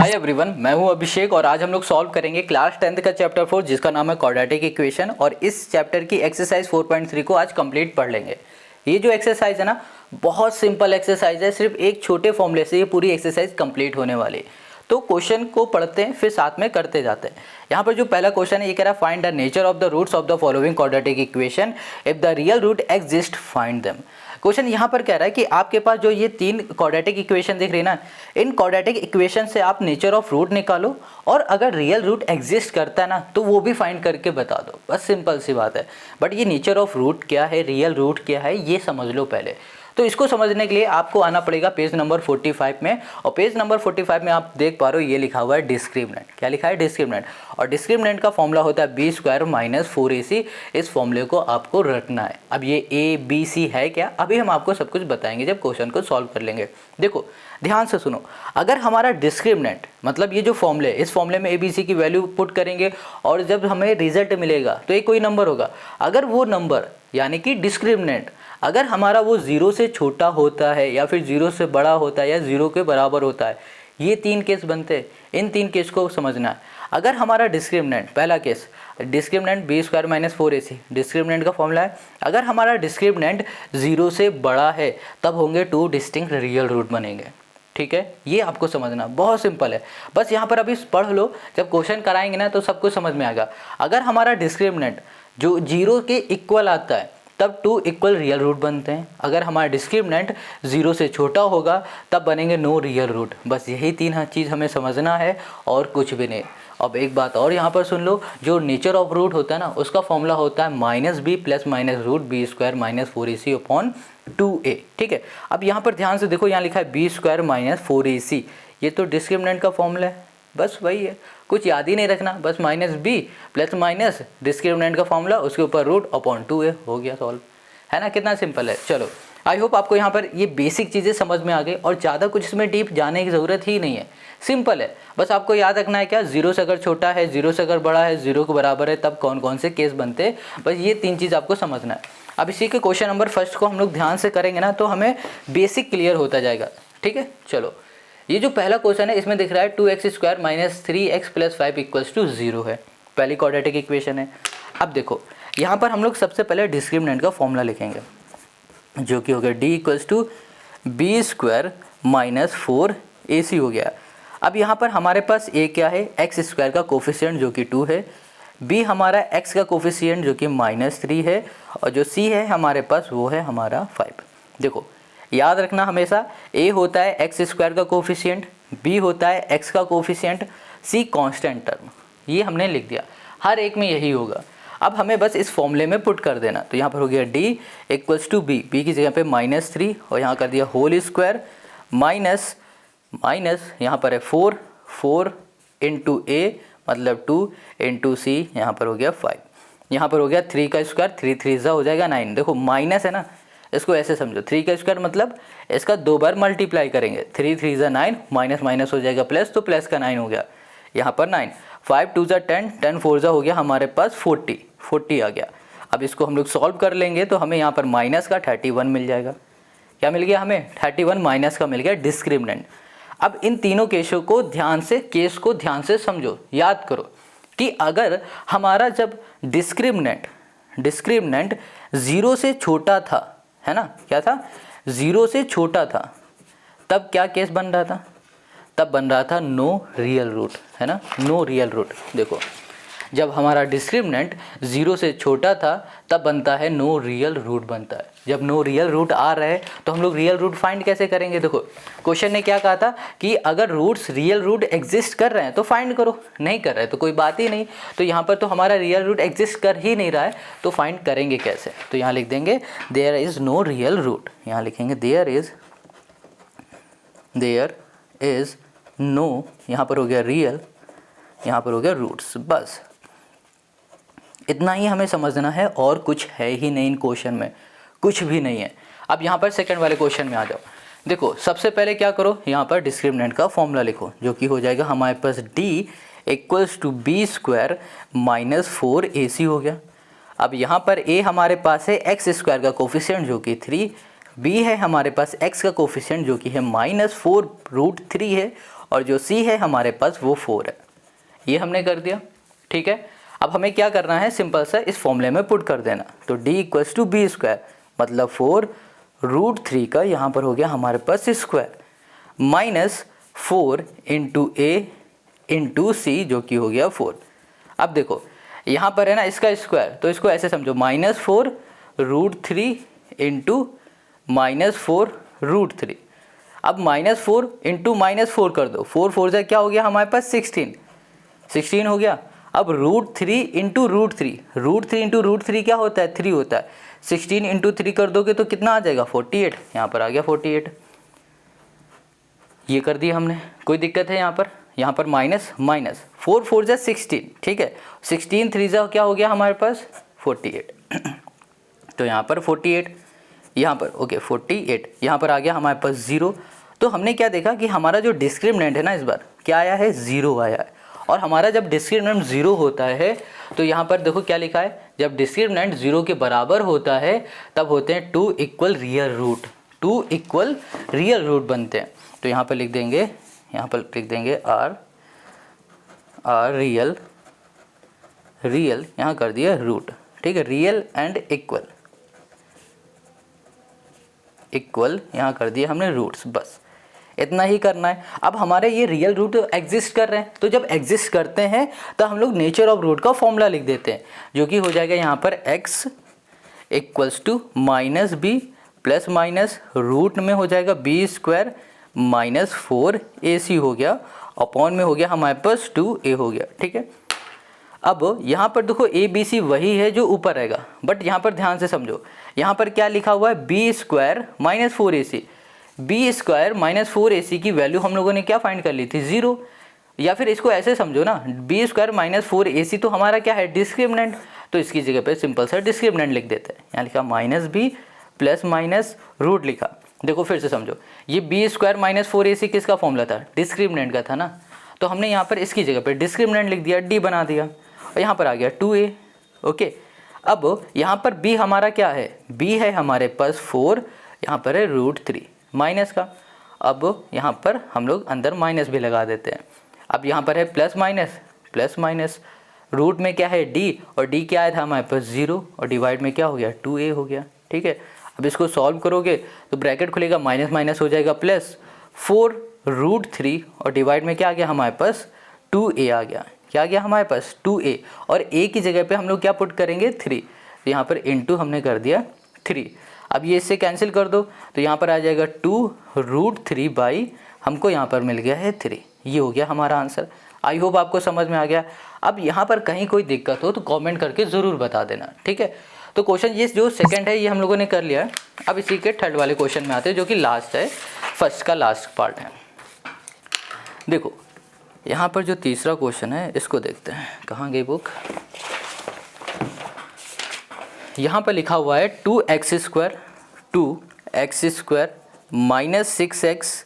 Hi everyone, मैं हूं अभिषेक और आज हम लोग सॉल्व करेंगे क्लास 10th का चैप्टर 4 जिसका नाम है क्वाड्रेटिक इक्वेशन। और इस चैप्टर की एक्सरसाइज 4.3 को आज कंप्लीट पढ़ लेंगे। ये जो एक्सरसाइज है ना, बहुत सिंपल एक्सरसाइज है। सिर्फ एक छोटे फॉर्मूले से ये पूरी एक्सरसाइज कंप्लीट होने वाली है। तो क्वेश्चन को पढ़ते हैं फिर साथ में करते जाते हैं। यहाँ पर जो पहला क्वेश्चन है ये कह रहा है find the nature of the roots of the following quadratic equation if the real root exist find them. Question यहाँ पर कह रहा है कि आपके पास जो ये तीन क्वाड्रेटिक इक्वेशन दिख रही है ना, इन क्वाड्रेटिक इक्वेशन से आप नेचर ऑफ रूट निकालो और अगर रियल रूट एग्जिस्ट करता है ना तो वो भी फाइंड करके बता दो। बस सिंपल सी बात है। बट ये नेचर ऑफ रूट क्या है, रियल रूट क्या है, ये समझ लो पहले। तो इसको समझने के लिए आपको आना पड़ेगा पेज नंबर 45 में। और पेज नंबर 45 में आप देख पा रहे हो ये लिखा हुआ है डिस्क्रिमिनेंट। क्या लिखा है? डिस्क्रिमिनेंट। और डिस्क्रिमिनेंट का फॉर्मूला होता है बी स्क्वायर माइनस 4ac। इस फॉर्मूले को आपको रटना है। अब ये ए बी सी है क्या, अभी हम आपको सब कुछ बताएंगे जब क्वेश्चन को सॉल्व कर लेंगे। देखो ध्यान से सुनो, अगर हमारा डिस्क्रिमिनेंट मतलब ये जो फॉर्मूले, इस फॉर्मूले में ए बी सी की वैल्यू पुट करेंगे और जब हमें रिजल्ट मिलेगा तो एक कोई नंबर होगा। अगर वो नंबर यानी कि डिस्क्रिमिनेंट अगर हमारा वो 0 से छोटा होता है या फिर 0 से बड़ा होता है या 0 के बराबर होता है, ये तीन केस बनते हैं। इन तीन केस को समझना है। अगर हमारा डिस्क्रिमिनेंट, पहला case discriminant b square minus 4ac, discriminant का फॉर्मूला है। अगर हमारा डिस्क्रिमिनेंट 0 से बड़ा है तब होंगे टू डिस्टिंक्ट रियल रूट बनेंगे। ठीक है, ये आपको समझना बहुत सिंपल है। बस यहाँ पर अभी पढ़ लो, जब क्वेश्चन कराएंगे ना तो सब कुछ समझ में आएगा। अगर हमारा डिस्क्रिमिनेंट जो 0 के इक्वल आता है तब टू इक्वल रियल रूट बनते हैं। अगर हमारा डिस्क्रिमिनेंट 0 से छोटा होगा तब बनेंगे नो रियल रूट। बस यही तीन चीज़ हमें समझना है और कुछ भी नहीं। अब एक बात और यहाँ पर सुन लो, जो नेचर ऑफ रूट होता है ना उसका फॉर्मूला होता है minus B plus minus root b square minus 4ac upon 2a। ठीक है, अब यहाँ पर ध्यान से देखो, यहाँ लिखा है बी स्क्वायर माइनस 4ac। ये तो डिस्क्रिमिनेंट का फॉर्मूला है, बस वही है, कुछ याद ही नहीं रखना। बस minus B plus minus discriminant का फॉर्मूला, उसके ऊपर रूट अपॉन 2a, हो गया सॉल्व। है ना, कितना सिंपल है। चलो आई होप आपको यहाँ पर ये बेसिक चीज़ें समझ में आ गई और ज़्यादा कुछ इसमें डीप जाने की ज़रूरत ही नहीं है। सिंपल है, बस आपको याद रखना है क्या, 0 से अगर छोटा है, 0 से अगर बड़ा है, 0 के बराबर है तब कौन कौन से केस बनते हैं। बस ये तीन चीज़ आपको समझना है। अब इसी के क्वेश्चन नंबर फर्स्ट को हम लोग ध्यान से करेंगे ना तो हमें बेसिक क्लियर होता जाएगा। ठीक है, चलो ये जो पहला क्वेश्चन है इसमें दिख रहा है 2x square minus 3x plus 5 equals to 0 है। पहली क्वाड्रेटिक इक्वेशन है। अब देखो यहाँ पर हम लोग सबसे पहले डिस्क्रिमिनेंट का फॉर्मूला लिखेंगे जो कि हो गया d equals to B square minus 4ac हो गया। अब यहाँ पर हमारे पास a क्या है, एक्स स्क्वायर का कोफिशिएंट जो कि 2 है, b हमारा x का कोफिशिएंट जो कि -3 है और जो c है हमारे पास वो है हमारा 5। देखो याद रखना हमेशा, a होता है एक्स स्क्वायर का कोफिशिएंट, b होता है x का कोफिशिएंट, c कांस्टेंट टर्म। ये हमने लिख दिया, हर एक में यही होगा। अब हमें बस इस फॉर्मूले में पुट कर देना। तो यहाँ पर हो गया d equals to B, B की जगह पे -3 और यहाँ कर दिया होल स्क्वायर माइनस माइनस यहाँ पर है 4 इंटू a मतलब 2 इंटू सी, यहाँ पर हो गया 5, यहाँ पर हो गया 3 का स्क्वायर, 3 3 ज़ा हो जाएगा 9। देखो माइनस है ना, इसको ऐसे समझो, 3 का स्क्वायर मतलब इसका 2 बार मल्टीप्लाई करेंगे, 3 3 ज़ा 9, माइनस माइनस हो जाएगा प्लस, तो प्लस का 9 हो गया, यहाँ पर 9, 5 2 ज़ा 10, 10 4 ज़ा हो गया हमारे पास 40 आ गया। अब इसको हम लोग सॉल्व कर लेंगे तो हमें यहाँ पर माइनस का 31 मिल जाएगा। क्या मिल गया हमें? 31 माइनस का मिल गया डिस्क्रिमिनेंट। अब इन तीनों केसों को ध्यान से समझो, याद करो कि अगर हमारा जब डिस्क्रिमिनेंट 0 से छोटा था, है ना, क्या था, 0 से छोटा था, तब क्या केस बन रहा था, तब बन रहा था नो रियल रूट, है ना, नो रियल रूट। देखो जब हमारा डिस्क्रिमिनेंट 0 से छोटा था तब बनता है नो रियल रूट बनता है। जब नो रियल रूट आ रहा है तो हम लोग रियल रूट फाइंड कैसे करेंगे। देखो क्वेश्चन ने क्या कहा था कि अगर रूट्स रियल रूट एग्जिस्ट कर रहे हैं तो फाइंड करो, नहीं कर रहे हैं तो कोई बात ही नहीं। तो यहाँ पर तो हमारा रियल रूट एग्जिस्ट कर ही नहीं रहा है तो फाइंड करेंगे कैसे। तो यहाँ लिख देंगे there is no real root, यहाँ लिखेंगे देयर इज़ नो, यहाँ पर हो गया रियल, यहाँ पर हो गया रूट्स। बस इतना ही हमें समझना है और कुछ है ही नहीं, इन क्वेश्चन में कुछ भी नहीं है। अब यहाँ पर सेकंड वाले क्वेश्चन में आ जाओ। देखो सबसे पहले क्या करो, यहाँ पर डिस्क्रिमिनेंट का फॉर्मूला लिखो जो कि हो जाएगा हमारे पास d equals to B square minus 4ac हो गया। अब यहाँ पर a हमारे पास है एक्स स्क्वायर का कोफिशिएंट जो कि 3, b है हमारे पास x का कोफिशिएंट जो कि है -4 √3 है और जो c है हमारे पास वो 4 है। ये हमने कर दिया, ठीक है। अब हमें क्या करना है, सिंपल सा इस फॉर्मूले में पुट कर देना। तो d equals to B square मतलब 4√3 का यहाँ पर हो गया हमारे पास square minus 4 into a into c जो कि हो गया 4। अब देखो यहाँ पर है ना इसका स्क्वायर, तो इसको ऐसे समझो -4√3 इंटू -4√3। अब -4 इंटू -4 कर दो, 4 4 से क्या हो गया हमारे पास 16 हो गया। अब √3 इंटू √3, √3 इंटू √3 क्या होता है 3 होता है। 16 इंटू 3 कर दोगे तो कितना आ जाएगा 48, यहाँ पर आ गया 48। ये कर दिया हमने, कोई दिक्कत है यहाँ पर माइनस 4 4 जा 16, ठीक है। 16 3 जा क्या हो गया हमारे पास 48। तो यहाँ पर 48, यहाँ पर ओके 48, यहाँ पर आ गया हमारे पास 0। तो हमने क्या देखा कि हमारा जो डिस्क्रिमिनेंट है ना इस बार क्या आया है 0 आया है। और हमारा जब डिस्क्रिमिनेंट 0 होता है तो यहाँ पर देखो क्या लिखा है, जब डिस्क्रिमिनेंट 0 के बराबर होता है तब होते हैं 2 equal real root, 2 equal real root बनते हैं। तो यहाँ पर लिख देंगे आर रियल यहाँ कर दिया रूट, ठीक है। रियल एंड इक्वल यहाँ कर दिया हमने रूट्स, बस इतना ही करना है। अब हमारे ये रियल रूट एग्जिस्ट कर रहे हैं, तो जब एग्जिस्ट करते हैं तो हम लोग नेचर ऑफ रूट का फॉर्मूला लिख देते हैं जो कि हो जाएगा यहाँ पर x equals to minus B plus minus root में हो जाएगा बी स्क्वायर माइनस 4ac हो गया, अपॉन में हो गया हमारे पास 2a हो गया, ठीक है। अब यहाँ पर देखो ए बी सी वही है जो ऊपर रहेगा, बट यहाँ पर ध्यान से समझो, यहाँ पर क्या लिखा हुआ है b square minus 4ac। B square minus 4ac की वैल्यू हम लोगों ने क्या फाइंड कर ली थी 0, या फिर इसको ऐसे समझो ना बी स्क्वायर माइनस 4ac तो हमारा क्या है डिस्क्रिमिनेंट, तो इसकी जगह पे सिंपल सा डिस्क्रिमिनेंट लिख देते हैं। यहाँ लिखा minus B plus minus root लिखा। देखो फिर से समझो, ये बी स्क्वायर माइनस 4ac किसका फॉर्मूला था डिस्क्रिमिनेंट का था ना, तो हमने यहाँ पर इसकी जगह पर डिस्क्रिमिनेंट लिख दिया, डी बना दिया, और यहाँ पर आ गया 2a, ओके। अब यहाँ पर b हमारा क्या है, b है हमारे पास 4, यहाँ पर है √3 माइनस का। अब यहाँ पर हम लोग अंदर माइनस भी लगा देते हैं। अब यहाँ पर है प्लस माइनस रूट में क्या है d, और d क्या आया था हमारे पास 0, और डिवाइड में क्या हो गया 2a हो गया, ठीक है। अब इसको सॉल्व करोगे तो ब्रैकेट खुलेगा माइनस माइनस हो जाएगा प्लस 4√3, और डिवाइड में क्या आ गया हमारे पास 2a आ गया, क्या आ गया हमारे पास 2a, और a की जगह पे हम लोग क्या पुट करेंगे 3, तो यहाँ पर इंटू हमने कर दिया 3। अब ये इससे कैंसिल कर दो तो यहाँ पर आ जाएगा 2√3 बाई हमको यहाँ पर मिल गया है 3। ये हो गया हमारा आंसर। आई होप आपको समझ में आ गया। अब यहाँ पर कहीं कोई दिक्कत हो तो कमेंट करके ज़रूर बता देना, ठीक है। तो क्वेश्चन ये जो सेकंड है ये हम लोगों ने कर लिया है। अब इसी के थर्ड वाले क्वेश्चन में आते हैं जो कि लास्ट है, फर्स्ट का लास्ट पार्ट है। देखो यहाँ पर जो तीसरा क्वेश्चन है इसको देखते हैं, कहाँ गई बुक। यहाँ पर लिखा हुआ है 2x² माइनस 6x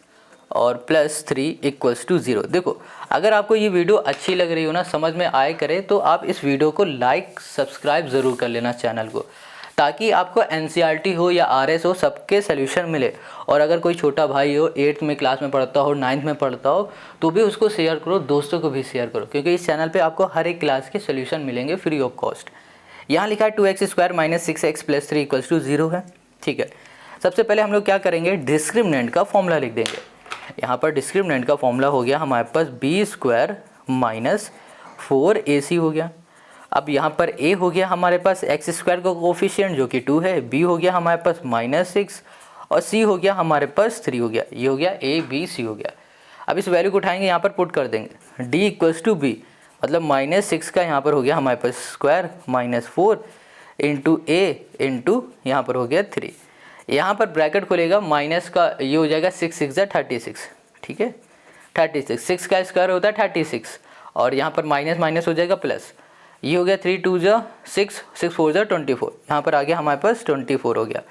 और प्लस 3 इक्वल्स टू 0। देखो अगर आपको ये वीडियो अच्छी लग रही हो ना, समझ में आए करे, तो आप इस वीडियो को लाइक सब्सक्राइब ज़रूर कर लेना चैनल को, ताकि आपको NCERT हो या RS हो सबके सोल्यूशन मिले। और अगर कोई छोटा भाई हो 8th में क्लास में पढ़ता हो 9th में पढ़ता हो तो भी उसको शेयर करो, दोस्तों को भी शेयर करो, क्योंकि इस चैनल पे आपको हर एक क्लास के सोल्यूशन मिलेंगे फ्री ऑफ कॉस्ट। यहाँ लिखा है 2x² minus 6x plus 3 equals to 0 है, ठीक है। सबसे पहले हम लोग क्या करेंगे, डिस्क्रिमिनेंट का फॉर्मूला लिख देंगे। यहाँ पर डिस्क्रिमिनेंट का फॉर्मूला हो गया हमारे पास b² माइनस 4ac हो गया। अब यहाँ पर a हो गया हमारे पास x² का कोफिशिएंट जो कि 2 है, b हो गया हमारे पास -6 और c हो गया हमारे पास 3 हो गया। ये हो गया a b c हो गया। अब इस वैल्यू को उठाएंगे यहाँ पर पुट कर देंगे, d इक्वल्स टू b मतलब -6 का यहाँ पर हो गया हमारे पास square minus 4 into a into यहाँ पर हो गया 3। यहाँ पर ब्रैकेट खोलेगा माइनस का, ये हो जाएगा 6 6 जा 36, ठीक है। 36 6 का स्क्वायर होता है 36, और यहाँ पर माइनस माइनस हो जाएगा प्लस, ये हो गया 3 2 जा 6 6 4 जा 24, यहाँ पर आ गया हमारे पास 24 हो गया।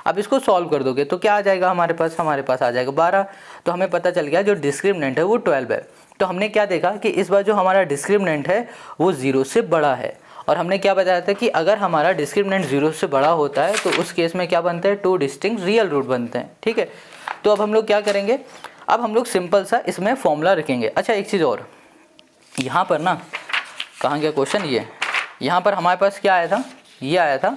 अब इसको सॉल्व कर दोगे तो क्या आ जाएगा हमारे पास आ जाएगा 12। तो हमें पता चल गया जो डिस्क्रिमिनेंट है वो 12 है। तो हमने क्या देखा कि इस बार जो हमारा डिस्क्रिमिनेंट है वो 0 से बड़ा है, और हमने क्या बताया था कि अगर हमारा डिस्क्रिमिनेंट 0 से बड़ा होता है तो उस केस में क्या बनते हैं, 2 डिस्टिंक्ट रियल रूट बनते हैं, ठीक है। तो अब हम लोग क्या करेंगे, अब हम लोग सिंपल सा इसमें फॉर्मूला रखेंगे। अच्छा एक चीज़ और, यहाँ पर ना कहाँ गया क्वेश्चन, ये यहाँ पर हमारे पास क्या आया था, ये आया था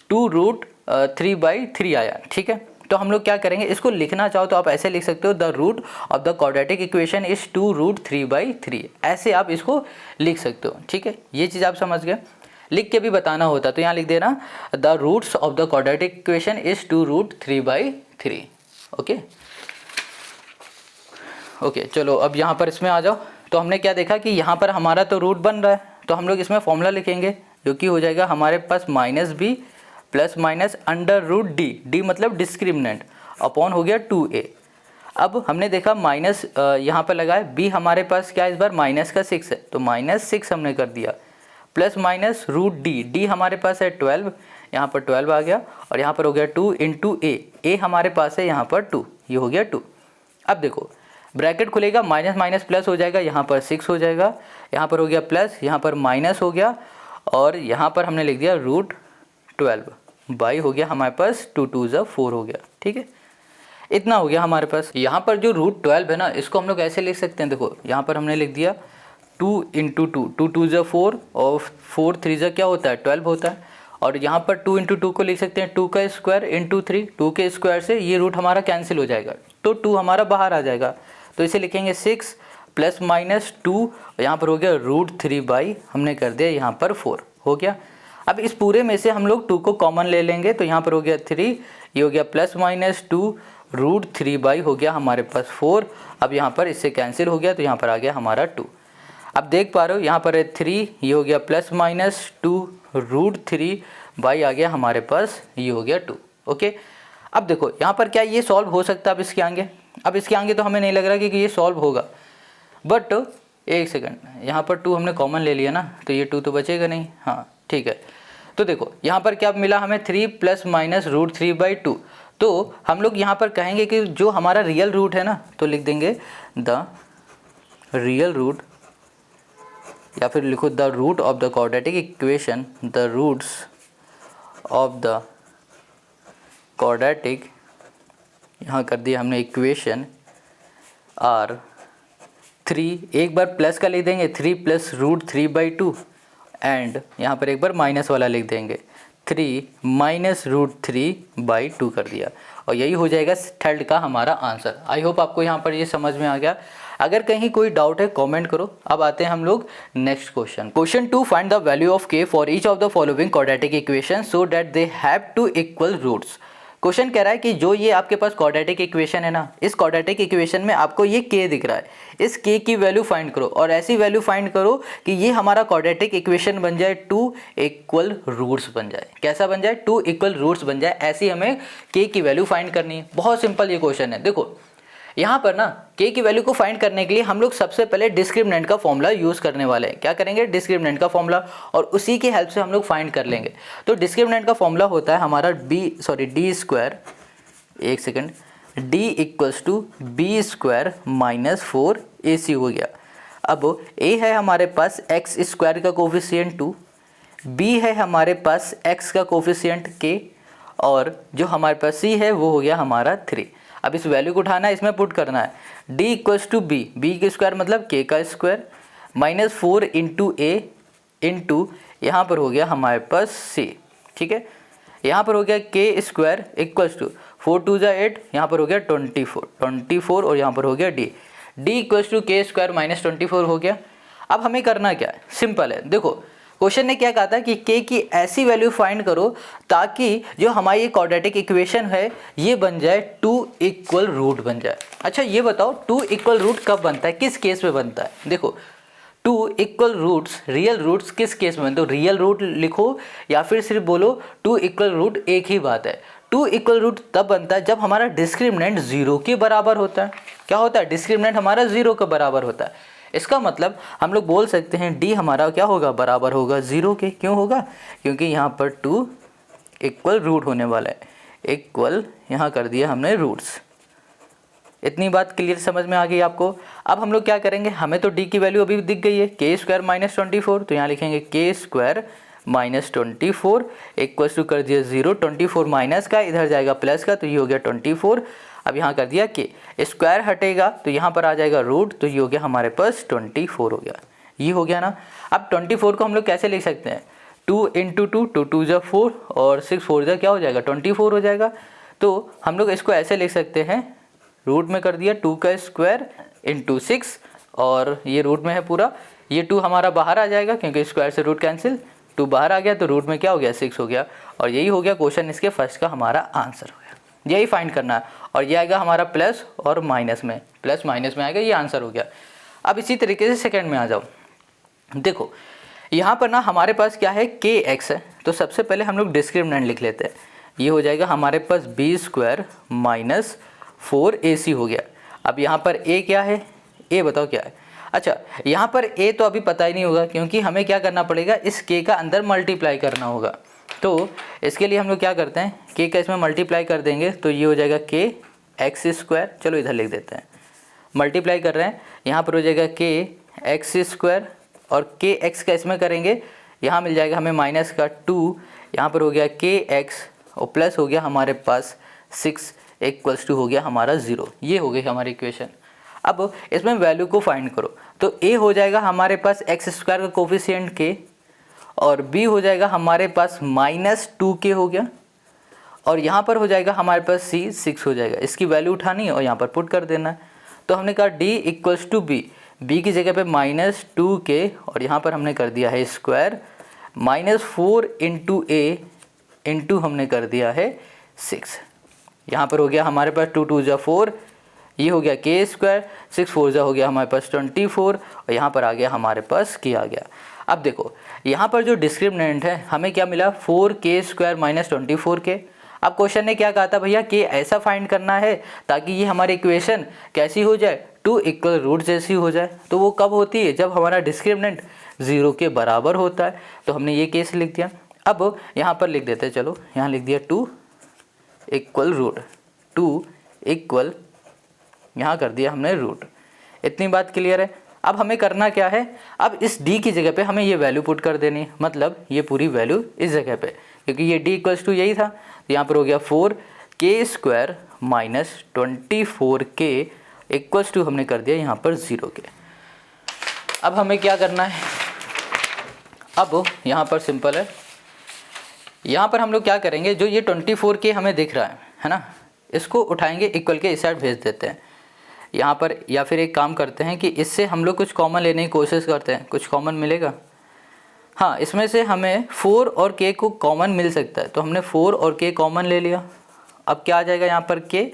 2√3/3 आया, ठीक है। तो हम लोग क्या करेंगे, इसको लिखना चाहो तो आप ऐसे लिख सकते हो, the root of the quadratic equation is 2√3/3, ऐसे आप इसको लिख सकते हो, ठीक है। ये चीज़ आप समझ गए। लिख के भी बताना होता तो यहाँ लिख देना the roots of the quadratic equation is 2√3/3। Okay okay, चलो अब यहाँ पर इसमें आ जाओ। तो हमने क्या देखा कि यहाँ पर हमारा तो रूट बन रहा है, तो हम लोग इसमें फॉर्मूला लिखेंगे जो कि हो जाएगा हमारे पास -b plus minus √d, d मतलब डिस्क्रिमिनेंट, अपॉन हो गया 2a। अब हमने देखा माइनस यहाँ पर लगा है, b हमारे पास क्या इस बार माइनस का 6 है, तो -6 हमने कर दिया, प्लस माइनस √d, d हमारे पास है 12, यहाँ पर 12 आ गया, और यहाँ पर हो गया 2 इंटू a हमारे पास है यहाँ पर 2, ये हो गया 2। अब देखो ब्रैकेट खुलेगा, माइनस माइनस प्लस हो जाएगा, यहाँ पर 6 हो जाएगा, यहाँ पर हो गया प्लस, यहाँ पर माइनस हो गया, और यहाँ पर हमने लिख दिया √12 बाई हो गया हमारे पास 2 2 ज़ा 4 हो गया, ठीक है। इतना हो गया हमारे पास। यहाँ पर जो √12 है ना, इसको हम लोग ऐसे लिख सकते हैं, देखो यहाँ पर हमने लिख दिया 2 इंटू 2, 2 2 ज़ा 4 और 4 3 ज़ा क्या होता है 12 होता है, और यहाँ पर 2 इंटू 2 को लिख सकते हैं 2 का स्क्वायर इंटू 3, 2 के स्क्वायर से ये रूट हमारा कैंसिल हो जाएगा, तो 2 हमारा बाहर आ जाएगा, तो इसे लिखेंगे 6 प्लस माइनस 2, यहाँ पर हो गया √3 बाई हमने कर दिया यहाँ पर 4 हो गया। अब इस पूरे में से हम लोग 2 को कॉमन ले लेंगे, तो यहाँ पर हो गया 3, ये हो गया प्लस माइनस 2 √3 बाई हो गया हमारे पास 4। अब यहाँ पर इससे कैंसिल हो गया, तो यहाँ पर आ गया हमारा 2। अब देख पा रहे हो यहाँ पर है 3, ये हो गया प्लस माइनस 2 √3 बाई आ गया हमारे पास, ये हो गया 2। ओके, अब देखो यहाँ पर क्या ये सॉल्व हो सकता है अब इसके आगे? अब इसके आगे तो हमें नहीं लग रहा कि ये सॉल्व होगा, बट एक सेकंड, यहाँ पर 2 हमने कॉमन ले लिया ना, तो ये 2 तो बचेगा नहीं, हाँ ठीक है। तो देखो यहाँ पर क्या मिला हमें 3 प्लस माइनस √3/2, तो हम लोग यहाँ पर कहेंगे कि जो हमारा रियल रूट है ना, तो लिख देंगे द रियल रूट, या फिर लिखो the root of the quadratic equation, the roots of the quadratic, यहाँ कर दिया हमने इक्वेशन, आर 3, एक बार प्लस का लिख देंगे 3 प्लस √3/2, एंड यहाँ पर एक बार माइनस वाला लिख देंगे 3 माइनस √3/2 कर दिया, और यही हो जाएगा थर्ड का हमारा आंसर। आई होप आपको यहाँ पर ये समझ में आ गया। अगर कहीं कोई डाउट है कमेंट करो। अब आते हैं हम लोग next question. Question 2, find the value of k for each of the following quadratic equation so that they have two equal roots. क्वेश्चन कह रहा है कि जो ये आपके पास क्वाड्रेटिक इक्वेशन है ना, इस क्वाड्रेटिक इक्वेशन में आपको ये k दिख रहा है, इस k की वैल्यू फाइंड करो, और ऐसी वैल्यू फाइंड करो कि ये हमारा क्वाड्रेटिक इक्वेशन बन जाए 2 इक्वल रूट्स बन जाए। कैसा बन जाए? 2 इक्वल रूट्स बन जाए, ऐसी हमें k की वैल्यू फाइंड करनी है। बहुत सिंपल ये क्वेश्चन है। देखो यहाँ पर ना k की वैल्यू को फाइंड करने के लिए हम लोग सबसे पहले डिस्क्रिमिनेंट का फॉर्मूला यूज़ करने वाले हैं। क्या करेंगे? डिस्क्रिमिनेंट का फॉर्मूला, और उसी की हेल्प से हम लोग फाइंड कर लेंगे। तो डिस्क्रिमिनेंट का फॉर्मूला होता है हमारा डी स्क्वायर, एक second, d equals to B square minus 4ac हो गया। अब a है हमारे पास x स्क्वायर का कोफिशिएंट 2, b है हमारे पास x का कोफिशिएंट k, और जो हमारे पास c है वो हो गया हमारा 3। अब इस वैल्यू को उठाना है, इसमें पुट करना है। d equals to b, b के स्क्वायर मतलब k का square, minus 4 into a into यहाँ पर हो गया हमारे पास c, ठीक है। यहाँ पर हो गया k स्क्वायर इक्वल्स टू 4 2 ज़ा 8, यहाँ पर हो गया 24, और यहाँ पर हो गया d equals to k square minus 24 हो गया। अब हमें करना क्या है? सिंपल है। देखो क्वेश्चन ने क्या कहा था कि k की ऐसी वैल्यू फाइंड करो ताकि जो हमारी ये क्वाड्रेटिक इक्वेशन है ये बन जाए 2 इक्वल रूट बन जाए। अच्छा ये बताओ 2 इक्वल रूट कब बनता है, किस केस में बनता है? देखो 2 इक्वल रूट्स, रियल रूट्स किस केस में बनते हो? रियल रूट लिखो या फिर सिर्फ बोलो 2 इक्वल रूट, एक ही बात है। 2 इक्वल रूट तब बनता है जब हमारा डिस्क्रिमिनेंट 0 के बराबर होता है। क्या होता है? डिस्क्रिमिनेंट हमारा 0 के बराबर होता है। इसका मतलब हम लोग बोल सकते हैं d हमारा क्या होगा? बराबर होगा 0 के। क्यों होगा? क्योंकि यहाँ पर 2 इक्वल रूट होने वाला है। इक्वल यहाँ कर दिया हमने रूट्स। इतनी बात क्लियर समझ में आ गई आपको? अब हम लोग क्या करेंगे, हमें तो d की वैल्यू अभी दिख गई है, k स्क्वायर माइनस 24, तो यहाँ लिखेंगे k square minus 24 equals to कर दिया 0, 24 माइनस का इधर जाएगा प्लस का, तो ये हो गया 24। अब यहाँ कर दिया के, स्क्वायर हटेगा तो यहाँ पर आ जाएगा रूट, तो ये हो गया हमारे पास 24 हो गया, ये हो गया ना। अब 24 को हम लोग कैसे लिख सकते हैं, 2 इंटू 2, 2 2 जा 4 और 6 4 जा क्या हो जाएगा 24 हो जाएगा। तो हम लोग इसको ऐसे लिख सकते हैं, रूट में कर दिया 2 का स्क्वायर इंटू 6 और ये रूट में है पूरा, ये 2 हमारा बाहर आ जाएगा क्योंकि स्क्वायर से रूट कैंसिल, 2 बाहर आ गया तो रूट में क्या हो गया 6 हो गया। और यही हो गया क्वेश्चन इसके फर्स्ट का हमारा आंसर हो गया, यही फाइंड करना है। और ये आएगा हमारा प्लस और माइनस में, प्लस माइनस में आएगा, ये आंसर हो गया। अब इसी तरीके से सेकंड में आ जाओ, देखो यहाँ पर ना हमारे पास क्या है के एक्स है, तो सबसे पहले हम लोग डिस्क्रिमिनेंट लिख लेते हैं। ये हो जाएगा हमारे पास बी स्क्वायर माइनस 4ac हो गया। अब यहाँ पर ए क्या है, ए बताओ क्या है। अच्छा यहाँ पर ए तो अभी पता ही नहीं होगा क्योंकि हमें क्या करना पड़ेगा, इस के का अंदर मल्टीप्लाई करना होगा। तो इसके लिए हम लोग क्या करते हैं, के का इसमें मल्टीप्लाई कर देंगे तो ये हो जाएगा के एक्स स्क्वायर, चलो इधर लिख देते हैं, मल्टीप्लाई कर रहे हैं, यहाँ पर हो जाएगा के एक्स स्क्वायर और के एक्स का इसमें करेंगे, यहाँ मिल जाएगा हमें माइनस का 2, यहाँ पर हो गया के एक्स और प्लस हो गया हमारे पास 6 इक्वल्स टू हो गया हमारा 0। ये हो गई हमारी इक्वेशन। अब इसमें वैल्यू को फाइंड करो, तो ए हो जाएगा हमारे पास एक्स स्क्वायर का कोफिशिएंट के और बी हो जाएगा हमारे पास माइनस 2k हो गया और यहाँ पर हो जाएगा हमारे पास सी 6 हो जाएगा। इसकी वैल्यू उठानी है और यहाँ पर पुट कर देना है। तो हमने कहा D equals to B, B की जगह पे माइनस 2k और यहाँ पर हमने कर दिया है square minus 4 into a into हमने कर दिया है 6। यहाँ पर हो गया हमारे पास 2 2 जा 4, ये हो गया के स्क्वायर, 6 4 जा हो गया हमारे पास 24 और यहाँ पर आ गया हमारे पास के आ गया। अब देखो यहाँ पर जो डिस्क्रिमिनेंट है हमें क्या मिला 4k स्क्वायर माइनस 24k। अब क्वेश्चन ने क्या कहा था भैया कि ऐसा फाइंड करना है ताकि ये हमारी इक्वेशन कैसी हो जाए, 2 इक्वल रूट जैसी हो जाए। तो वो कब होती है, जब हमारा डिस्क्रिमिनेंट 0 के बराबर होता है। तो हमने ये केस लिख दिया। अब यहाँ पर लिख देते हैं, चलो यहाँ लिख दिया 2 इक्वल रूट, 2 इक्वल यहाँ कर दिया हमने रूट। इतनी बात क्लियर है। अब हमें करना क्या है, अब इस d की जगह पे हमें ये वैल्यू पुट कर देनी है, मतलब ये पूरी वैल्यू इस जगह पे, क्योंकि ये d इक्वल्स टू यही था। तो यहाँ पर हो गया 4k square minus 24k equals to हमने कर दिया यहाँ पर 0k। अब हमें क्या करना है, अब यहाँ पर सिंपल है, यहाँ पर हम लोग क्या करेंगे, जो ये 24k हमें दिख रहा है ना, इसको उठाएंगे इक्वल के इस साइड भेज देते हैं यहाँ पर, या फिर एक काम करते हैं कि इससे हम लोग कुछ कॉमन लेने की कोशिश करते हैं, कुछ कॉमन मिलेगा। हाँ इसमें से हमें 4 और k को कॉमन मिल सकता है, तो हमने 4 और k कॉमन ले लिया। अब क्या आ जाएगा यहाँ पर k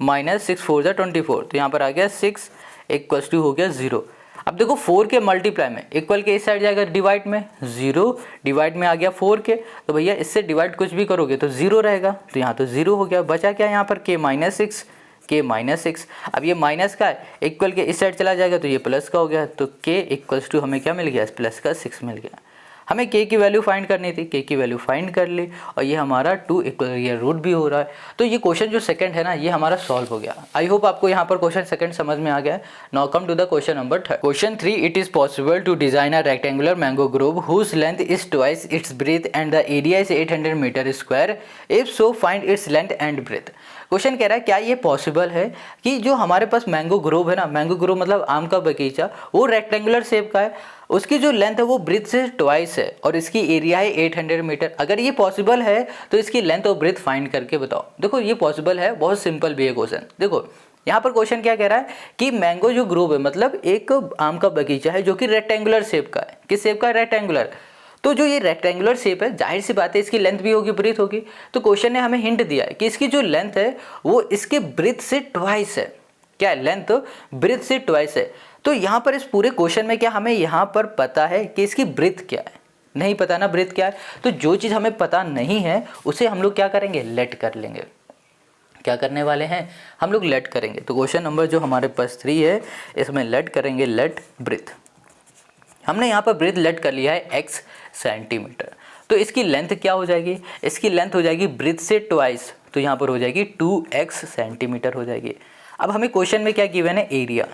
माइनस 6 4 जा 24, तो यहाँ पर आ गया 6 इक्वल्स टू हो गया 0। अब देखो 4 के मल्टीप्लाई में इक्वल के इस साइड जाएगा डिवाइड में, 0 डिवाइड में आ गया 4k, तो भैया इससे डिवाइड कुछ भी करोगे तो 0 रहेगा, तो यहाँ तो 0 हो गया। बचा क्या यहाँ पर k माइनस 6, k माइनस 6। अब ये माइनस का है, इक्वल के इस साइड चला जाएगा तो ये प्लस का हो गया, तो k इक्वल्स टू हमें क्या मिल गया, प्लस का 6 मिल गया। हमें k की वैल्यू फाइंड करनी थी, k की वैल्यू फाइंड कर ली और ये हमारा 2 इक्वल, ये रूट भी हो रहा है। तो ये क्वेश्चन जो सेकंड है ना, ये हमारा सॉल्व हो गया। आई होप आपको यहाँ पर क्वेश्चन सेकंड समझ में आ गया। Now come to the question number 3। Question 3, it is possible to design a rectangular mango grove whose length is twice its breadth and the area is 800 metre square, if so find its length and breadth. Question कह रहा है क्या ये possible है कि जो हमारे पास mango Grove है ना, मैंगो ग्रोव मतलब आम का बगीचा, वो रेक्टेंगुलर शेप का है, उसकी जो लेंथ है वो ब्रेथ से ट्वाइस है और इसकी एरिया है 800 मीटर। अगर ये पॉसिबल है तो इसकी लेंथ और ब्रेथ फाइंड करके बताओ। देखो ये पॉसिबल है, बहुत सिंपल भी है क्वेश्चन। देखो यहाँ पर क्वेश्चन क्या कह रहा है कि मैंगो जो ग्रोव है मतलब एक आम का बगीचा है जो कि रेक्टेंगुलर शेप का है। किस शेप का है, रेक्टेंगुलर। तो जो ये रेक्टेंगुलर शेप है, जाहिर सी बात है इसकी लेंथ भी होगी, ब्रेथ होगी। तो क्वेश्चन ने हमें हिंट दिया है कि इसकी जो लेंथ है वो इसके ब्रेथ से ट्वाइस है। क्या है, लेंथ ब्रेथ से ट्वाइस है। तो यहाँ पर इस पूरे क्वेश्चन में क्या हमें यहाँ पर पता है कि इसकी ब्रेथ क्या है, नहीं पता ना ब्रेथ क्या है। तो जो चीज़ हमें पता नहीं है उसे हम लोग क्या करेंगे, लेट कर लेंगे। क्या करने वाले हैं हम लोग, लेट करेंगे। तो क्वेश्चन नंबर जो हमारे पास 3 है इसमें लेट करेंगे, लेट ब्रेथ। हमने यहाँ पर ब्रेथ लेट कर लिया है x सेंटीमीटर। तो इसकी लेंथ क्या हो जाएगी, इसकी लेंथ हो जाएगी ब्रेथ से ट्वाइस, तो यहाँ पर हो जाएगी 2x सेंटीमीटर हो जाएगी। अब हमें क्वेश्चन में क्या गिवन है, एरिया,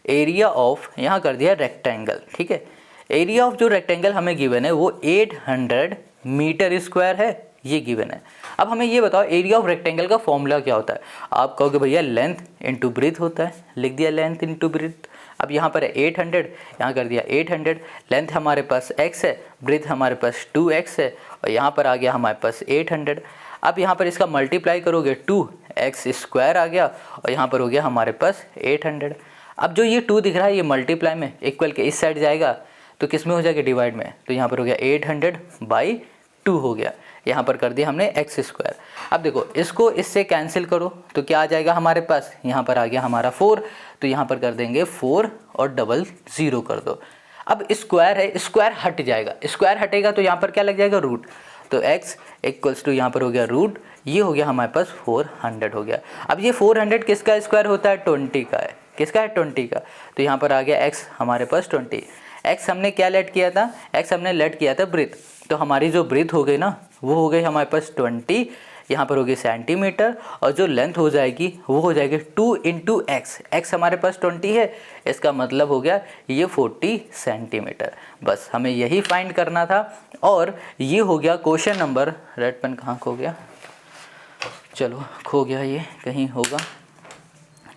एरिया ऑफ, यहाँ कर दिया रेक्टेंगल, ठीक है। एरिया ऑफ जो रेक्टेंगल हमें गिवन है वो 800 मीटर स्क्वायर है, ये गिवन है। अब हमें ये बताओ एरिया ऑफ रेक्टेंगल का फॉर्मूला क्या होता है। आप कहोगे भैया लेंथ इंटू ब्रीथ होता है, लिख दिया लेंथ इंटू ब्रीथ। अब यहाँ पर है 800, यहाँ कर दिया 800, लेंथ हमारे पास x है, ब्रीथ हमारे पास 2x है, और यहाँ पर आ गया हमारे पास 800। अब यहाँ पर इसका मल्टीप्लाई करोगे 2x² आ गया, और यहाँ पर हो गया हमारे पास 800। अब जो ये 2 दिख रहा है ये मल्टीप्लाई में इक्वल के इस साइड जाएगा तो किस में हो जाएगा, डिवाइड में। तो यहाँ पर हो गया 800/2 हो गया, यहाँ पर कर दिया हमने x²। अब देखो इसको इससे कैंसिल करो तो क्या आ जाएगा हमारे पास, यहाँ पर आ गया हमारा 4, तो यहाँ पर कर देंगे 4 और 00 कर दो। अब स्क्वायर है, स्क्वायर हट जाएगा, स्क्वायर हटेगा तो यहाँ पर क्या लग जाएगा, रूट। तो x इक्वल्स टू यहाँ पर हो गया रूट, ये हो गया हमारे पास 400 हो गया। अब ये 400 किसका स्क्वायर होता है, 20 का है। किसका है, 20 का। तो यहाँ पर आ गया x हमारे पास 20। x हमने क्या लेट किया था, x हमने लेट किया था ब्रीथ, तो हमारी जो ब्रीथ हो गई ना वो हो गई हमारे पास 20, यहाँ पर हो गई सेंटीमीटर, और जो लेंथ हो जाएगी वो हो जाएगी 2 × x। x हमारे पास 20 है, इसका मतलब हो गया ये 40 सेंटीमीटर। बस हमें यही फाइंड करना था, और ये हो गया क्वेश्चन नंबर, रेड पेन कहाँ खो गया, चलो खो गया ये कहीं होगा।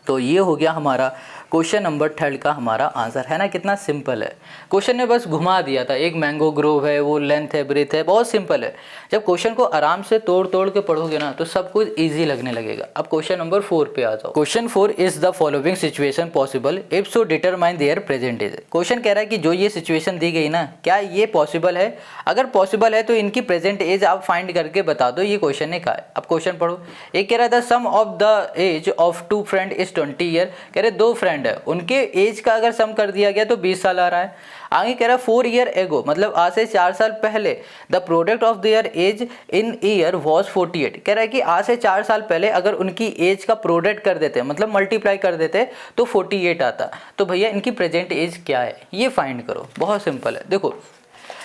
तो ये हो गया हमारा क्वेश्चन नंबर 3 का हमारा आंसर, है ना। कितना सिंपल है, क्वेश्चन ने बस घुमा दिया था। एक मैंगो ग्रोव है, वो लेंथ है, ब्रीथ है, बहुत सिंपल है। जब क्वेश्चन को आराम से तोड़ तोड़ के पढ़ोगे ना तो सब कुछ इजी लगने लगेगा। अब क्वेश्चन नंबर 4 पे आ जाओ। Question 4 is the following situation possible if so determine their present age. Question कह रहा है कि जो ये सिचुएशन दी गई ना, क्या ये पॉसिबल है, अगर पॉसिबल है तो इनकी प्रेजेंट एज आप फाइंड करके बता दो। ये क्वेश्चन ने कहा है। अब क्वेश्चन पढ़ो। एक कह रहा था sum of the age of 2 friend is 20 year. कह रहे 2 फ्रेंड है, उनके एज का अगर सम कर दिया गया तो 20 साल आ रहा है। आगे कह रहा 4 ईयर एगो, मतलब आज से 4 साल पहले, the product of their age in year was 48। कह रहा है कि आज से 4 साल पहले अगर उनकी एज का प्रोडक्ट कर देते, मतलब मल्टीप्लाई कर देते, तो 48 आता। तो भैया इनकी प्रेजेंट एज क्या है ये फाइंड करो। बहुत सिंपल है। देखो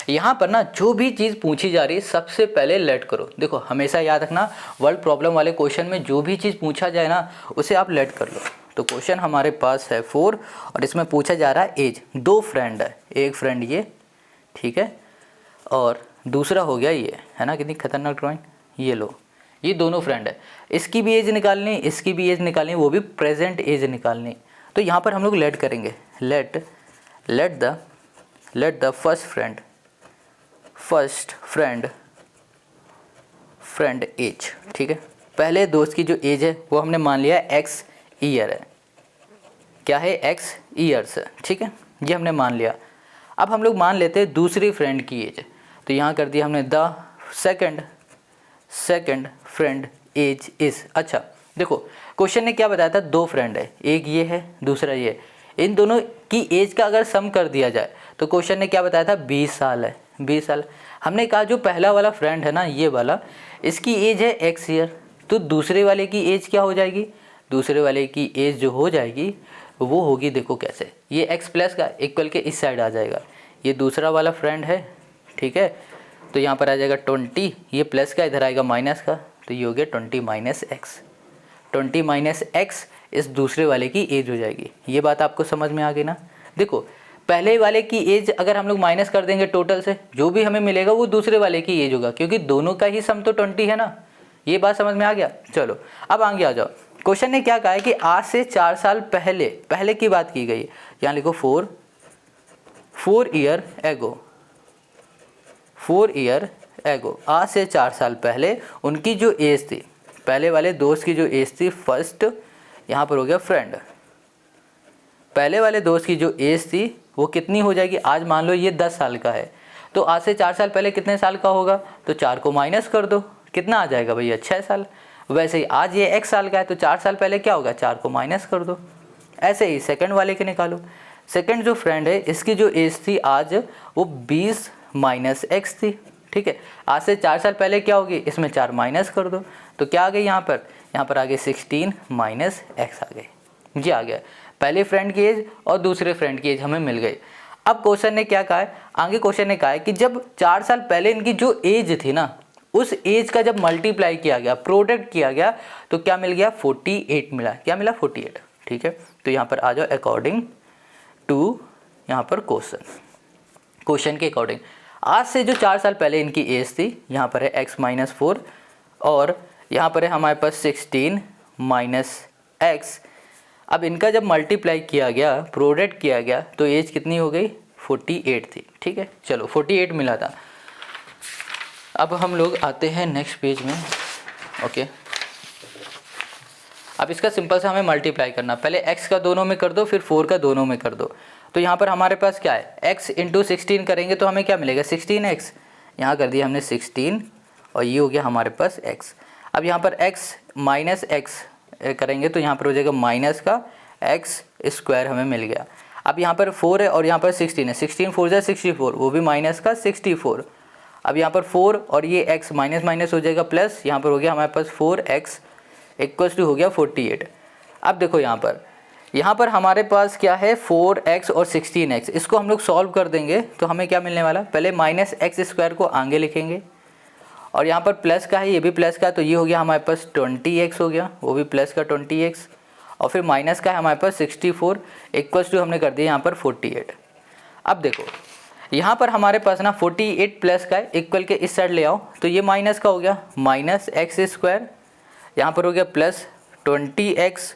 यहाँ पर ना जो भी चीज़ पूछी जा रही है सबसे पहले लेट करो। देखो हमेशा याद रखना, वर्ड प्रॉब्लम वाले क्वेश्चन में जो भी चीज़ पूछा जाए ना उसे आप लेट कर लो। तो क्वेश्चन हमारे पास है 4, और इसमें पूछा जा रहा है एज। 2 फ्रेंड है, एक फ्रेंड ये, ठीक है, और दूसरा हो गया ये, है ना। कितनी खतरनाक ड्राइंग, ये लो, ये दोनों फ्रेंड है। इसकी भी एज निकालनी, इसकी भी एज निकालनी, वो भी प्रेजेंट एज निकालनी। तो यहाँ पर हम लोग लेट करेंगे, let the first friend age, ठीक है। पहले दोस्त की जो एज है वो हमने मान लिया x ईयर है। क्या है, x ईयर्स है, ठीक है, ये हमने मान लिया। अब हम लोग मान लेते हैं दूसरी फ्रेंड की एज। तो यहाँ कर दिया हमने the second friend age is. अच्छा देखो क्वेश्चन ने क्या बताया था, 2 फ्रेंड है, एक ये है दूसरा ये। इन दोनों की एज का अगर सम कर दिया जाए तो क्वेश्चन ने क्या बताया था, 20 साल है। 20 साल हमने कहा जो पहला वाला फ्रेंड है ना, ये वाला, इसकी एज है x ईयर, तो दूसरे वाले की एज क्या हो जाएगी, दूसरे वाले की एज जो हो जाएगी वो होगी, देखो कैसे, ये x प्लस का इक्वल के इस साइड आ जाएगा। ये दूसरा वाला फ्रेंड है, ठीक है, तो यहाँ पर आ जाएगा 20, ये प्लस का इधर आएगा माइनस का, तो ये हो गया 20 माइनस x इस दूसरे वाले की एज हो जाएगी। ये बात आपको समझ में आ गई ना। देखो पहले वाले की एज अगर हम लोग माइनस कर देंगे टोटल से, जो भी हमें मिलेगा वो दूसरे वाले की एज होगा, क्योंकि दोनों का ही सम तो 20 है ना। ये बात समझ में आ गया। चलो अब आगे आ जाओ। क्वेश्चन ने क्या कहा है कि आज से 4 साल पहले की बात की गई। यहाँ लिखो 4 ईयर एगो, आज से 4 साल पहले उनकी जो एज थी, पहले वाले दोस्त की जो एज थी, फर्स्ट यहाँ पर हो गया फ्रेंड, पहले वाले दोस्त की जो एज थी वो कितनी हो जाएगी, आज मान लो ये 10 साल का है, तो आज से 4 साल पहले कितने साल का होगा, तो 4 को माइनस कर दो, कितना आ जाएगा भैया, 6 साल। वैसे ही आज ये x साल का है तो 4 साल पहले क्या होगा, 4 को माइनस कर दो। ऐसे ही सेकंड वाले के निकालो। सेकंड जो फ्रेंड है इसकी जो एज थी आज वो 20 माइनस x थी, ठीक है। आज से 4 साल पहले क्या होगी, इसमें 4 माइनस कर दो, तो क्या आ गई यहाँ पर आ गई 16 माइनस x आ गई। ये आ गया पहले फ्रेंड की एज और दूसरे फ्रेंड की एज हमें मिल गई। अब क्वेश्चन ने क्या कहा है, आगे क्वेश्चन ने कहा है कि जब 4 साल पहले इनकी जो एज थी ना, उस एज का जब मल्टीप्लाई किया गया, प्रोडक्ट किया गया, तो क्या मिल गया, 48 मिला। क्या मिला, 48, ठीक है। तो यहाँ पर आ जाओ अकॉर्डिंग टू, यहाँ पर क्वेश्चन के अकॉर्डिंग। आज से जो 4 साल पहले इनकी एज थी, यहाँ पर है x-4 और यहाँ पर है हमारे पास 16 माइनस x। अब इनका जब मल्टीप्लाई किया गया, प्रोडक्ट किया गया, तो एज कितनी हो गई? 48 थी। ठीक है, चलो 48 मिला था। अब हम लोग आते हैं नेक्स्ट पेज में। ओके, अब इसका सिंपल सा हमें मल्टीप्लाई करना, पहले x का दोनों में कर दो, फिर 4 का दोनों में कर दो। तो यहाँ पर हमारे पास क्या है, x इंटू 16 करेंगे तो हमें क्या मिलेगा? 16x। यहाँ कर दिया हमने 16 और ये हो गया हमारे पास x। अब यहाँ पर x माइनस x करेंगे तो यहाँ पर हो जाएगा माइनस का x स्क्वायर हमें मिल गया। अब यहाँ पर 4 है और यहाँ पर 16 है, 16 4 जा 64, वो भी माइनस का 64। अब यहाँ पर 4 और ये x माइनस माइनस हो जाएगा प्लस, यहाँ पर हो गया हमारे पास 4x इक्वल्स टू हो गया 48। अब देखो यहाँ पर हमारे पास क्या है, 4x और 16x, इसको हम लोग सॉल्व कर देंगे तो हमें क्या मिलने वाला? पहले माइनस एक्स स्क्वायर को आगे लिखेंगे और यहाँ पर प्लस का है, ये भी प्लस का, तो ये हो गया हमारे पास 20x हो गया, वो भी प्लस का 20x, और फिर माइनस का है हमारे पास 64 इक्वल्स टू हमने कर दिया यहाँ पर 48। अब देखो यहाँ पर हमारे पास ना 48 प्लस का है, इक्वल के इस साइड ले आओ तो ये माइनस का हो गया माइनस एक्स स्क्वायर, यहाँ पर हो गया प्लस 20x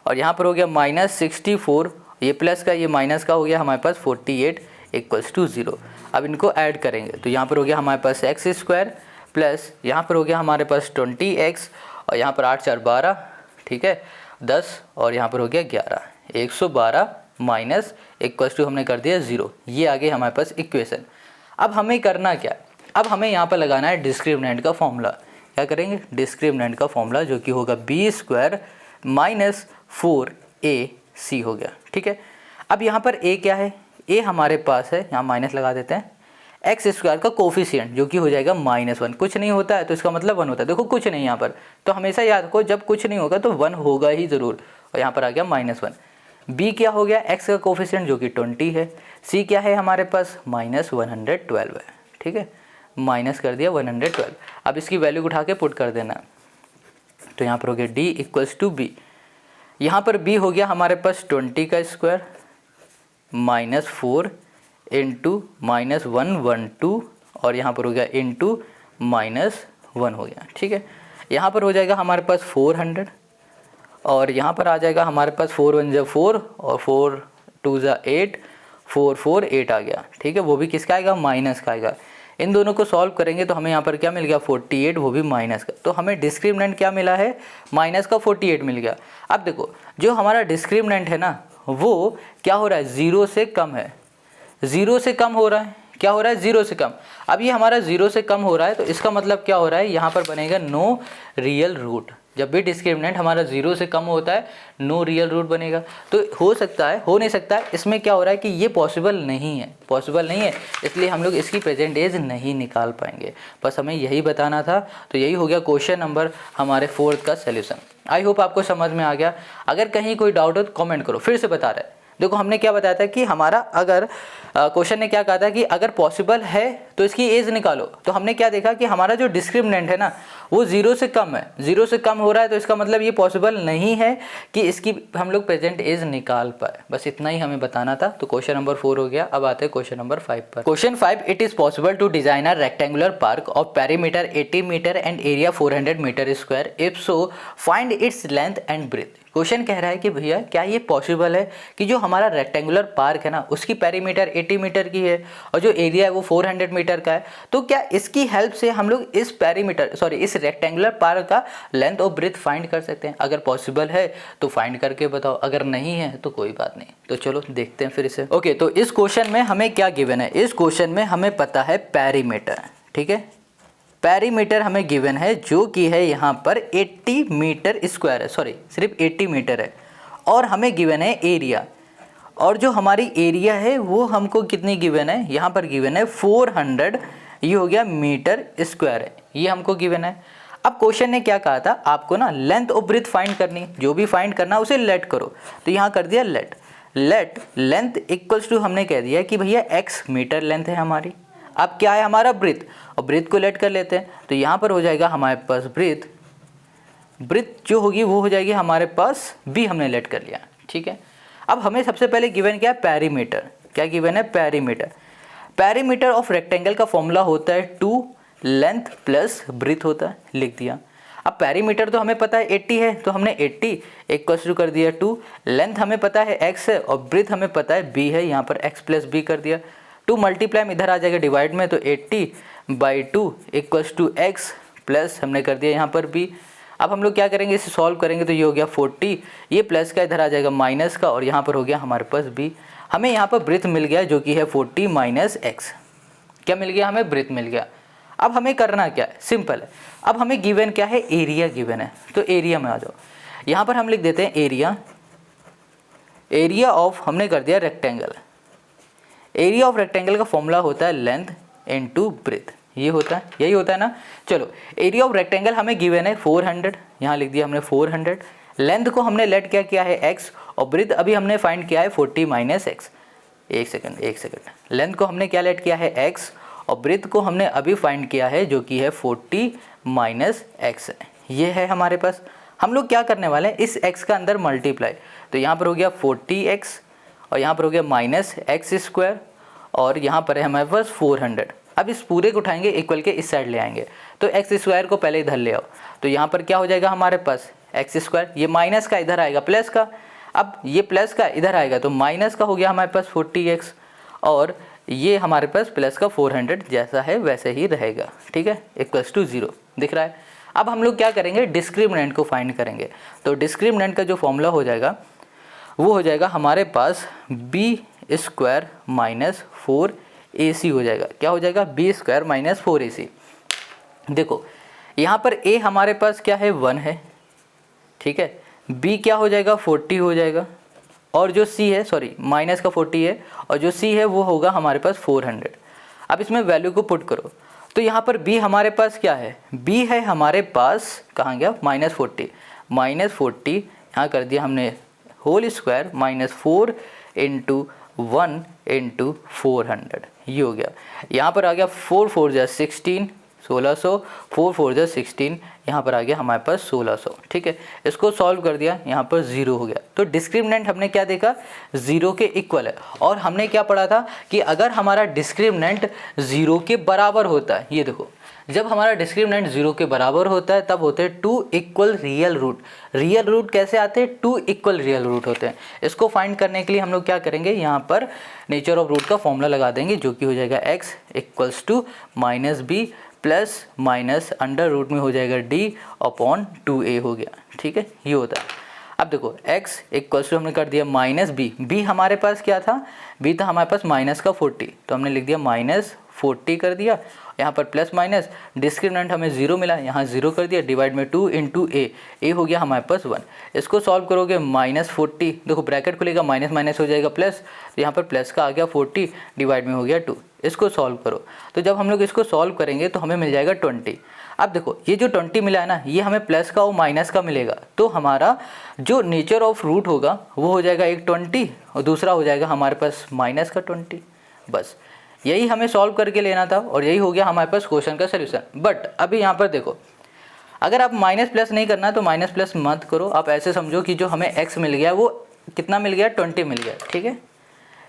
और यहाँ पर हो गया माइनस 64, ये प्लस का ये माइनस का हो गया हमारे पास 48 इक्वल्स टू 0। अब इनको ऐड करेंगे तो यहाँ पर हो गया हमारे पास एक्स स्क्वायर प्लस यहाँ पर हो गया हमारे पास 20x और यहाँ पर 8 4 12, ठीक है 10, और यहाँ पर हो गया 11, 112 माइनस इक्वल्स टू हमने कर दिया 0। ये आ गई हमारे पास इक्वेशन। अब हमें करना क्या, अब हमें यहाँ पर लगाना है डिस्क्रिमिनेंट का फॉर्मूला। क्या करेंगे? डिस्क्रिमिनेंट का फॉर्मूला जो कि होगा बी स्क्वायर माइनस 4ac हो गया। ठीक है, अब यहाँ पर a क्या है? a हमारे पास है, यहाँ माइनस लगा देते हैं, एक्स स्क्वायर का कोफिशिएंट जो कि हो जाएगा -1। कुछ नहीं होता है तो इसका मतलब 1 होता है। देखो कुछ नहीं यहाँ पर, तो हमेशा याद रखो जब कुछ नहीं होगा तो 1 होगा ही ज़रूर, और यहाँ पर आ गया -1। b क्या हो गया? x का कोफिशिएंट जो कि 20 है। c क्या है हमारे पास? -112 है। ठीक है, माइनस कर दिया 112। अब इसकी वैल्यू उठा के पुट कर देना, तो यहाँ पर हो गया d इक्वल्स टू बी। यहाँ पर b हो गया हमारे पास 20 का स्क्वायर -4 इंटू -112 और यहाँ पर हो गया इंटू -1 हो गया। ठीक है, यहाँ पर हो जाएगा हमारे पास 400 और यहाँ पर आ जाएगा हमारे पास 4 1 जा 4 और 4 2 जा 8, 4 4 8 आ गया। ठीक है, वो भी किसका आएगा? माइनस का आएगा। इन दोनों को सॉल्व करेंगे तो हमें यहाँ पर क्या मिल गया? 48, वो भी माइनस का। तो हमें डिस्क्रिमिनेंट क्या मिला है? माइनस का 48 मिल गया। अब देखो जो हमारा डिस्क्रिमिनेंट है ना, वो क्या हो रहा है? 0 से कम है, 0 से कम हो रहा है। क्या हो रहा है? 0 से कम। अब ये हमारा 0 से कम हो रहा है तो इसका मतलब क्या हो रहा है? यहाँ पर बनेगा नो रियल रूट। जब भी डिस्क्रिमिनेंट हमारा 0 से कम होता है नो रियल रूट बनेगा। तो हो सकता है, हो नहीं सकता है, इसमें क्या हो रहा है कि ये पॉसिबल नहीं है, पॉसिबल नहीं है, इसलिए हम लोग इसकी प्रेजेंट एज नहीं निकाल पाएंगे। बस हमें यही बताना था। तो यही हो गया क्वेश्चन नंबर हमारे 4th का सोल्यूशन। आई होप आपको समझ में आ गया। अगर कहीं कोई डाउट हो तो कमेंट करो। फिर से बता रहे हैं, देखो हमने क्या बताया था कि हमारा अगर क्वेश्चन ने क्या कहा था कि अगर पॉसिबल है तो इसकी एज निकालो। तो हमने क्या देखा कि हमारा जो डिस्क्रिमिनेंट है ना वो 0 से कम है, 0 से कम हो रहा है, तो इसका मतलब ये पॉसिबल नहीं है कि इसकी हम लोग प्रेजेंट एज निकाल पाए। बस इतना ही हमें बताना था। तो क्वेश्चन नंबर 4 हो गया। अब आते हैं क्वेश्चन नंबर 5 पर। Question 5, it is possible to design a rectangular park of perimeter 80 metre and area 400 metre square, if so find its length and breadth. Question कह रहा है कि भैया क्या ये पॉसिबल है कि जो हमारा रेक्टेंगुलर पार्क है ना उसकी पेरीमीटर 80 मीटर की है और जो एरिया है वो 400 मीटर का है, तो क्या इसकी हेल्प से हम लोग इस रेक्टेंगुलर पार्क का लेंथ और ब्रेथ फाइंड कर सकते हैं? अगर पॉसिबल है तो फाइंड करके बताओ, अगर नहीं है तो कोई बात नहीं। तो चलो देखते हैं फिर इसे। ओके, तो इस क्वेश्चन में हमें क्या गिवन है? इस क्वेश्चन में हमें पता है पेरीमीटर। ठीक है, पेरीमीटर हमें गिवन है जो कि है यहाँ पर 80 मीटर स्क्वायर है, सॉरी सिर्फ 80 मीटर है, और हमें गिवन है एरिया, और जो हमारी एरिया है वो हमको कितनी गिवन है? यहाँ पर गिवन है 400, ये हो गया मीटर स्क्वायर है, ये हमको गिवन है। अब क्वेश्चन ने क्या कहा था? आपको ना लेंथ और ब्रेथ फाइंड करनी, जो भी फाइंड करना उसे लेट करो। तो यहाँ कर दिया लेट लेंथ इक्वल्स टू हमने कह दिया कि भैया x मीटर लेंथ है हमारी। अब क्या है हमारा? ब्रेथ, और ब्रेथ को लेट कर लेते हैं। तो यहाँ पर हो जाएगा हमारे पास ब्रेथ जो होगी वो हो जाएगी हमारे पास b, हमने लेट कर लिया। ठीक है, अब हमें सबसे पहले गिवन क्या है? पेरीमीटर। क्या गिवन है? पेरीमीटर। पेरीमीटर ऑफ रेक्टेंगल का फॉर्मूला होता है 2 लेंथ प्लस ब्रीथ होता है, लिख दिया। अब पेरीमीटर तो हमें पता है 80 है, तो हमने 80 इक्वल्स टू कर दिया 2, लेंथ हमें पता है x है और ब्रीथ हमें पता है b है, यहाँ पर x प्लस b कर दिया। 2 मल्टीप्लाई इधर आ जाएगा डिवाइड में, तो 80/2 इक्वल्स टू x प्लस हमने कर दिया यहाँ पर b। अब हम लोग क्या करेंगे, इसे सॉल्व करेंगे तो ये हो गया 40, ये प्लस का इधर आ जाएगा माइनस का, और यहाँ पर हो गया हमारे पास b। हमें यहाँ पर ब्रीथ मिल गया जो कि है 40 माइनस x। क्या मिल गया, हमें ब्रीथ मिल गया। अब हमें करना क्या है, सिंपल है। अब हमें गिवन क्या है, एरिया गिवन है, तो एरिया में आ जाओ। यहाँ पर हम लिख देते हैं एरिया ऑफ, हमने कर दिया रेक्टेंगल। एरिया ऑफ रेक्टेंगल का फॉर्मूला होता है लेंथ इनटू ब्रेथ, ये होता है, यही होता है ना। चलो एरिया ऑफ रेक्टेंगल हमें गिवन है 400, यहाँ लिख दिया हमने 400। लेंथ को हमने लेट क्या किया है x, और ब्रेथ अभी हमने फाइंड किया है 40 माइनस x। एक सेकंड, लेंथ को हमने क्या लेट किया है x, और ब्रेथ को हमने अभी फाइंड किया है जो कि है 40 माइनस x है, ये है हमारे पास। हम लोग क्या करने वाले हैं, इस x का अंदर मल्टीप्लाई, तो यहाँ पर हो गया 40x और यहाँ पर हो गया माइनस एक्स स्क्वायर, और यहाँ पर है हमारे पास 400। अब इस पूरे को उठाएंगे इक्वल के इस साइड ले आएंगे, तो एक्स स्क्वायर को पहले इधर ले आओ, तो यहाँ पर क्या हो जाएगा हमारे पास एक्स स्क्वायर, ये माइनस का इधर आएगा प्लस का, अब ये प्लस का इधर आएगा तो माइनस का हो गया हमारे पास 40x, और ये हमारे पास प्लस का 400 जैसा है वैसे ही रहेगा, ठीक है, इक्वल्स टू 0 दिख रहा है। अब हम लोग क्या करेंगे, डिस्क्रिमिनेंट को फाइंड करेंगे, तो डिस्क्रिमिनेंट का जो फॉर्मूला हो जाएगा वो हो जाएगा हमारे पास b स्क्वायर माइनस 4ac हो जाएगा। क्या हो जाएगा, b स्क्वायर माइनस 4ac। देखो यहाँ पर a हमारे पास क्या है 1 है, ठीक है, b क्या हो जाएगा 40 हो जाएगा, और जो c है सॉरी माइनस का 40 है, और जो c है वो होगा हमारे पास 400। अब इसमें वैल्यू को पुट करो, तो यहाँ पर b हमारे पास क्या है, b है हमारे पास कहाँ गया -40 यहाँ कर दिया हमने होल स्क्वायर -4 × 1 × 400, ये हो गया। यहाँ पर आ गया 4 4 जा 16 1600, 4 4 जा 16, यहाँ पर आ गया हमारे पास 1600, ठीक है। इसको सॉल्व कर दिया, यहाँ पर 0 हो गया, तो डिस्क्रिमिनेंट हमने क्या देखा 0 के इक्वल है। और हमने क्या पढ़ा था कि अगर हमारा डिस्क्रिमिनेंट 0 के बराबर होता है, ये देखो जब हमारा डिस्क्रिमिनेंट 0 के बराबर होता है तब होते हैं 2 equal real root. Real root कैसे आते हैं, 2 इक्वल रियल रूट होते हैं। इसको फाइंड करने के लिए हम लोग क्या करेंगे, यहाँ पर नेचर ऑफ रूट का फॉर्मूला लगा देंगे जो कि हो जाएगा x equals to -b plus minus under root में हो जाएगा d/2a हो गया, ठीक है, ये होता है। अब देखो x इक्वल्स टू हमने कर दिया -b हमारे पास क्या था, b था हमारे पास माइनस का 40, तो हमने लिख दिया -40 कर दिया, यहाँ पर प्लस माइनस डिस्क्रिमिनेंट हमें 0 मिला, यहाँ 0 कर दिया, डिवाइड में 2 × a हो गया हमारे पास 1। इसको सॉल्व करोगे -40, देखो ब्रैकेट खुलेगा माइनस माइनस हो जाएगा प्लस, तो यहाँ पर प्लस का आ गया 40 डिवाइड में हो गया 2। इसको सॉल्व करो, तो जब हम लोग इसको सॉल्व करेंगे तो हमें मिल जाएगा 20। अब देखो ये जो 20 मिला है ना, ये हमें प्लस का और माइनस का मिलेगा, तो हमारा जो नेचर ऑफ रूट होगा वो हो जाएगा एक 20 और दूसरा हो जाएगा हमारे पास माइनस का 20। बस यही हमें सॉल्व करके लेना था और यही हो गया हमारे पास क्वेश्चन का सोल्यूशन। बट अभी यहाँ पर देखो, अगर आप माइनस प्लस नहीं करना तो माइनस प्लस मत करो, आप ऐसे समझो कि जो हमें x मिल गया वो कितना मिल गया, 20 मिल गया, ठीक है।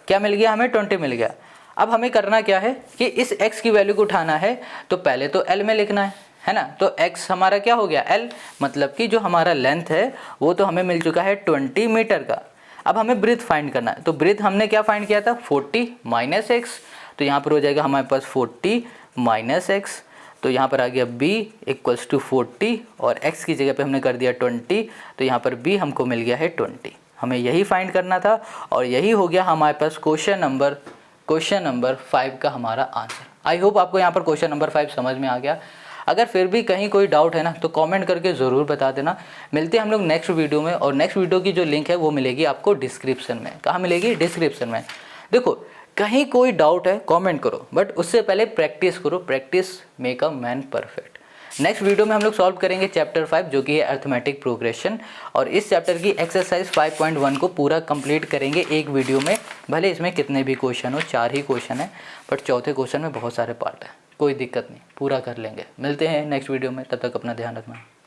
क्या मिल गया, हमें 20 मिल गया। अब हमें करना क्या है कि इस x की वैल्यू को उठाना है, तो पहले तो l में लिखना है ना। तो x हमारा क्या हो गया, l, मतलब कि जो हमारा लेंथ है वो तो हमें मिल चुका है 20 मीटर का। अब हमें ब्रीथ फाइंड करना है, तो ब्रीथ हमने क्या फाइंड किया था 40 माइनस x, तो यहाँ पर हो जाएगा हमारे पास 40 माइनस x, तो यहाँ पर आ गया b इक्वल्स टू 40 और x की जगह पे हमने कर दिया 20, तो यहाँ पर b हमको मिल गया है 20। हमें यही फाइंड करना था और यही हो गया हमारे पास क्वेश्चन नंबर 5 का हमारा आंसर। आई होप आपको यहाँ पर क्वेश्चन नंबर 5 समझ में आ गया। अगर फिर भी कहीं कोई डाउट है ना तो कमेंट करके ज़रूर बता देना। मिलते हैं हम लोग नेक्स्ट वीडियो में, और नेक्स्ट वीडियो की जो लिंक है वो मिलेगी आपको डिस्क्रिप्शन में। कहाँ मिलेगी, डिस्क्रिप्शन में। देखो कहीं कोई डाउट है कमेंट करो, बट उससे पहले प्रैक्टिस करो, practice make a man perfect. Next video में हम लोग सॉल्व करेंगे चैप्टर 5 जो कि है अर्थमेटिक प्रोग्रेशन, और इस चैप्टर की एक्सरसाइज 5.1 को पूरा कंप्लीट करेंगे एक वीडियो में। भले इसमें कितने भी क्वेश्चन हो, 4 ही क्वेश्चन है, बट चौथे क्वेश्चन में बहुत सारे पार्ट है, कोई दिक्कत नहीं, पूरा कर लेंगे। मिलते हैं नेक्स्ट वीडियो में, तब तक अपना ध्यान रखना।